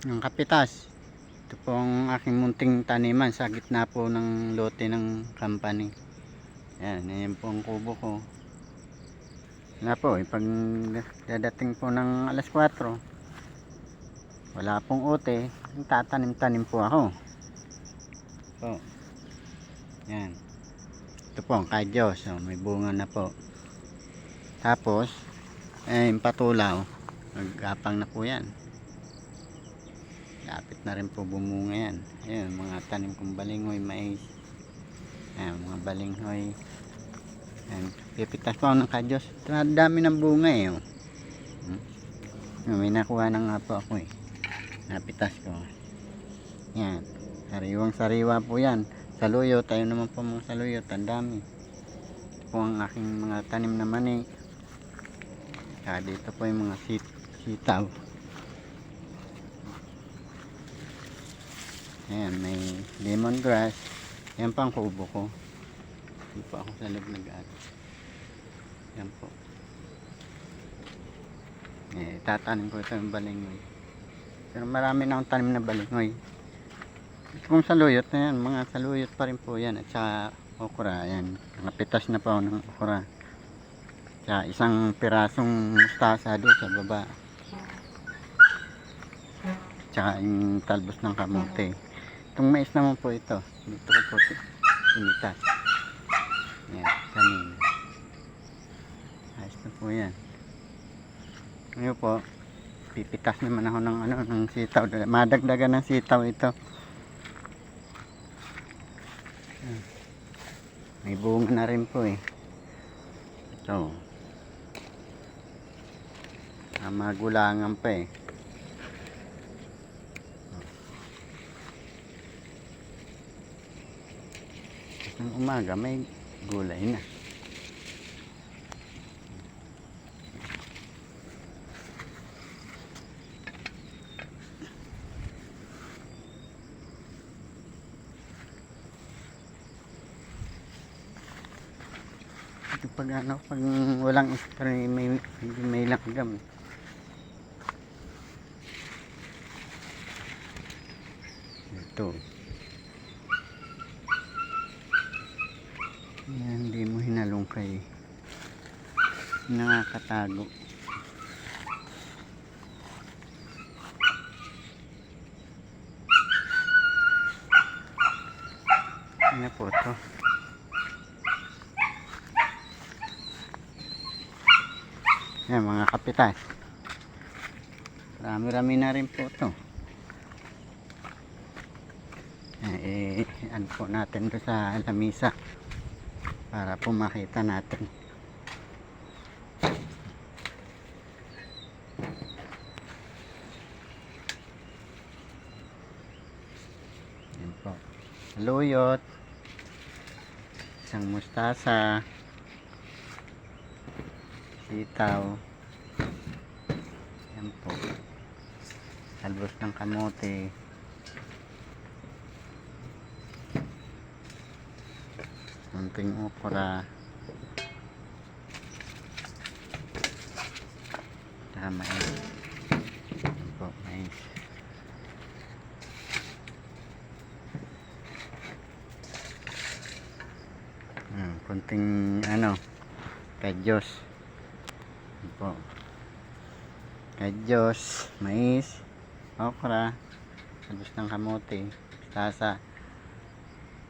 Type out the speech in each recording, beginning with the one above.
ng kapitas. Ito po ang aking munting taniman sa gitna po ng lote ng company. Ayan po ang kubo ko. Na po, pag dadating po ng alas 4, wala pong ote, tatanim-tanim po ako. Po. Yan. Ito po ang kadyos. May bunga na po. Tapos, yung patulaw. Nagapang na po yan. Lapit na rin po bumunga yan. Ayan, mga tanim kong balinghoy, mais. Ayan, mga balinghoy. Ayan, pipitas po ako ng kadyos. Dami ng bunga eh. May nakuha na nga po ako eh. Napitas ko. Yan. Sariwang sariwa po yan. Saluyot. Tayo naman po mga saluyot. Ang dami. Ito po ang aking mga tanim na mani. Dito po yung mga sitaw. Ayan. May lemongrass. Yan pa ang kubo ko. Hindi po ako sa loob nag-aaral. Yan po. Tatanim ko ito yung balinghoy. Pero marami na akong tanim na balinghoy. Ito pong saluyot na yan. Mga saluyot pa rin po yan. At saka okra. Ayan. Nakapitas na po ng okra. At isang pirasong mustasa doon sa baba. At saka yung talbos ng kamote. Itong mais naman po ito. Dito ko po sinitas. Ayan. Kanina. Ayos na po yan. Ngayon po, pipitas naman ako ng sitaw. Madagdagan ng sitaw ito. May bunga na rin po eh. Ito. Magulangan pa eh. Ng umaga may gulay na. Pag walang spray may langgam. Ito. Yan, hindi mo hinalungkay. Nakakatago. Ano po ito? Yan mga kapitas. Rami-rami na rin po ito. Ano po natin doon sa lamisa para po makita natin. Yan po. Saluyot. Isang mustasa. Sitaw. Yan po. Talbos ng kamote. Munting okra. Saka mais. Yan po, mais. Kunting kadyos. Yan po. Kadyos, mais, okra, talbos ng kamote, tasa,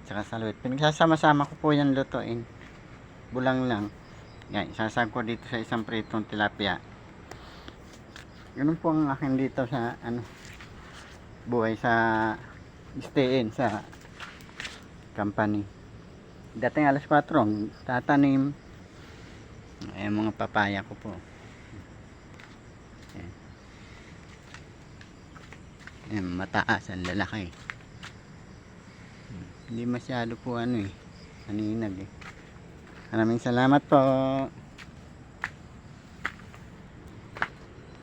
tsaka saluyot. Pinagsasama-sama ko po yan lutuin. Bulang lang. Yan, isasag ko dito sa isang pritong tilapia. Ganun po ang akin dito sa buhay sa stay-in sa company. Dating alas 4, tatanim. Ayan mga papaya ko po. Ayan, mataas ang lalaki. Hindi masyado po paninag eh. Maraming salamat po.